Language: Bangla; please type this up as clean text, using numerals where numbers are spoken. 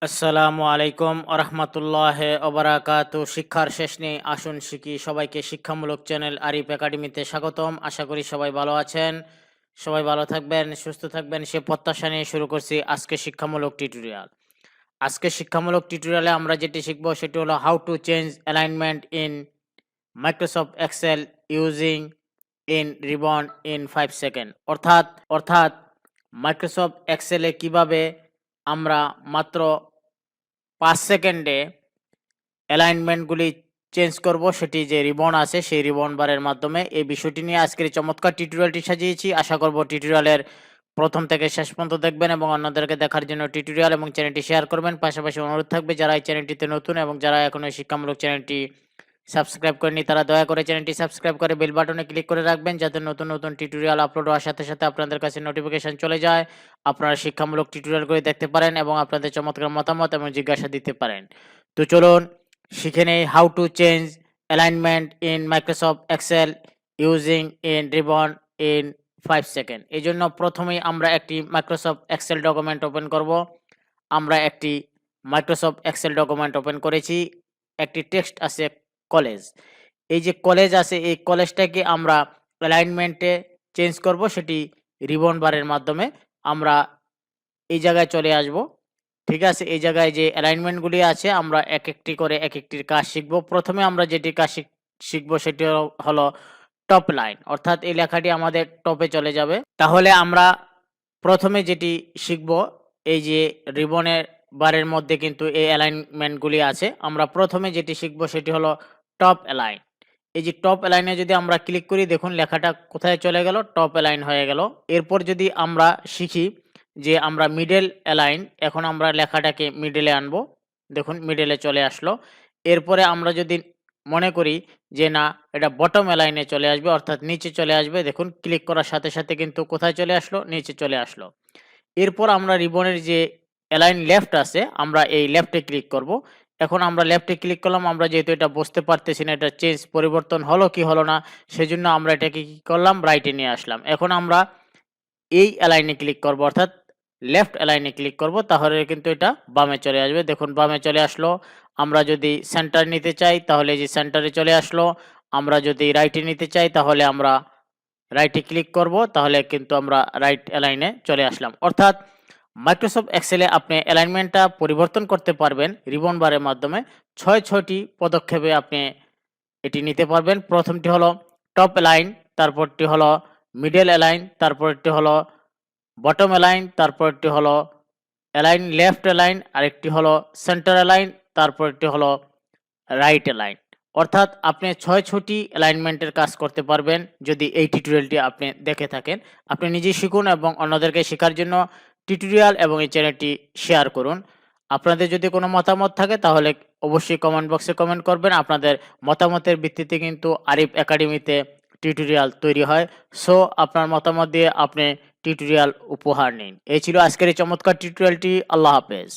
আসসালামু আলাইকুম আরহামতুল্লাহ ওবারাকাতু। শিক্ষার শেষ নেই, আসুন শিখি। সবাইকে শিক্ষামূলক চ্যানেল আরিফ একাডেমিতে স্বাগতম। আশা করি সবাই ভালো আছেন, সবাই ভালো থাকবেন, সুস্থ থাকবেন সে প্রত্যাশা নিয়ে শুরু করছি আজকে শিক্ষামূলক টিউটোরিয়াল। আজকে শিক্ষামূলক টিউটোরিয়ালে আমরা যেটি শিখব সেটি হলো how to change alignment in Microsoft Excel using in ribbon in 5 second. অর্থাৎ মাইক্রোসফট এক্সেলে কিভাবে আমরা মাত্র 5 সেকেন্ডে অ্যালাইনমেন্টগুলি চেঞ্জ করব, সেটি যে রিবন আছে সেই রিবন বারের মাধ্যমে, এই বিষয়টি নিয়ে আজকের এই চমৎকার টিউটোরিয়ালটি সাজিয়েছি। আশা করব টিউটোরিয়ালের প্রথম থেকে শেষ পর্যন্ত দেখবেন এবং অন্যদেরকে দেখার জন্য টিউটোরিয়াল এবং চ্যানেলটি শেয়ার করবেন। পাশাপাশি অনুরোধ থাকবে যারা এই চ্যানেলটিতে নতুন এবং যারা এখনো এই শিক্ষামূলক চ্যানেলটি সাবস্ক্রাইব করেনি তারা দয়া করে চ্যানেলটি সাবস্ক্রাইব করে বেল বাটনে ক্লিক করে রাখবেন, যাতে নতুন নতুন টিউটোরিয়াল আপলোড হওয়ার সাথে সাথে আপনাদের কাছে নোটিফিকেশন চলে যায়, আপনারা শিক্ষামূলক টিউটোরিয়ালগুলি দেখতে পারেন এবং আপনাদের চমৎকার মতামত এবং জিজ্ঞাসা দিতে পারেন। তো চলুন শিখে নেই how to change alignment in Microsoft Excel using in ribbon in 5 second. এই জন্য প্রথমেই আমরা একটি মাইক্রোসফট এক্সেল ডকুমেন্ট ওপেন করব। আমরা একটি মাইক্রোসফট এক্সেল ডকুমেন্ট ওপেন করেছি। একটি টেক্সট আছে কলেজ। এই যে কলেজ আছে এই কলেজটাকে আমরা অ্যালাইনমেন্টে চেঞ্জ করব, সেটি রিবন বারের মাধ্যমে। আমরা এই জায়গায় চলে আসব। ঠিক আছে, এই জায়গায় যে অ্যালাইনমেন্টগুলি আছে আমরা এক একটি করে এক একটির কাজ শিখব। প্রথমে আমরা যেটি কাজ শিখব সেটি হলো টপ লাইন, অর্থাৎ এই লেখাটি আমাদের টপে চলে যাবে। তাহলে আমরা প্রথমে যেটি শিখব, এই যে রিবনের বারের মধ্যে কিন্তু এই অ্যালাইনমেন্টগুলি আছে। আমরা প্রথমে যেটি শিখব সেটি হলো টপ অ্যালাইন। এই যে টপ অ্যালাইনে যদি আমরা ক্লিক করি, দেখুন লেখাটা কোথায় চলে গেল, টপ অ্যালাইন হয়ে গেল। এরপর যদি আমরা শিখি যে আমরা মিডল অ্যালাইন, এখন আমরা লেখাটাকে মিডলে আনবো, দেখুন মিডলে চলে আসলো। এরপরে আমরা যদি মনে করি যে না এটা বটম অ্যালাইনে চলে আসবে, অর্থাৎ নিচে চলে আসবে, দেখুন ক্লিক করার সাথে সাথে কিন্তু কোথায় চলে আসলো, নিচে চলে আসলো। এরপর আমরা রিবনের যে অ্যালাইন লেফট আছে আমরা এই লেফটে ক্লিক করব। এখন আমরা লেফটে ক্লিক করলাম, আমরা যেহেতু এটা বুঝতে পারতেছি না এটা চেঞ্জ পরিবর্তন হলো কি হলো না, সেজন্য আমরা এটাকে কি করলাম, রাইটে নিয়ে আসলাম। এখন আমরা এই অ্যালাইনে ক্লিক করব, অর্থাৎ লেফট অ্যালাইনে ক্লিক করব, তাহলে কিন্তু এটা বামে চলে আসবে। দেখুন বামে চলে আসলো। আমরা যদি সেন্টার নিতে চাই তাহলে যে সেন্টারে চলে আসলো। আমরা যদি রাইটে নিতে চাই তাহলে আমরা রাইটে ক্লিক করব, তাহলে কিন্তু আমরা রাইট অ্যালাইনে চলে আসলাম। অর্থাৎ মাইক্রোসফট এক্সেলে আপনি অ্যালাইনমেন্টটা পরিবর্তন করতে পারবেন রিবন বারের মাধ্যমে। 6টি পদক্ষেপে আপনি এটি নিতে পারবেন। প্রথমটি হলো টপ অ্যালাইন, তারপরটি হলো মিডল অ্যালাইন, তারপরটি হলো বটম অ্যালাইন, তারপরটি হলো অ্যালাইন লেফট অ্যালাইন, আরেকটি হলো সেন্টার অ্যালাইন, তারপরটি হলো রাইট অ্যালাইন। অর্থাৎ আপনি 6টি অ্যালাইনমেন্টের কাজ করতে পারবেন যদি এই টিউটোরিয়ালটি আপনি দেখে থাকেন। আপনি নিজেই শিখুন এবং অন্যদেরকে শেখার জন্য টিউটোরিয়াল এবং এই চ্যানেলটি শেয়ার করুন। আপনাদের যদি কোনো মতামত থাকে তাহলে অবশ্যই কমেন্ট বক্সে কমেন্ট করবেন। আপনাদের মতামতের ভিত্তিতে কিন্তু আরিফ একাডেমিতে টিউটোরিয়াল তৈরি হয়। সো আপনার মতামত দিয়ে আপনি টিউটোরিয়াল উপহার নিন। এই ছিল আজকের এই চমৎকার টিউটোরিয়ালটি। আল্লাহ হাফেজ।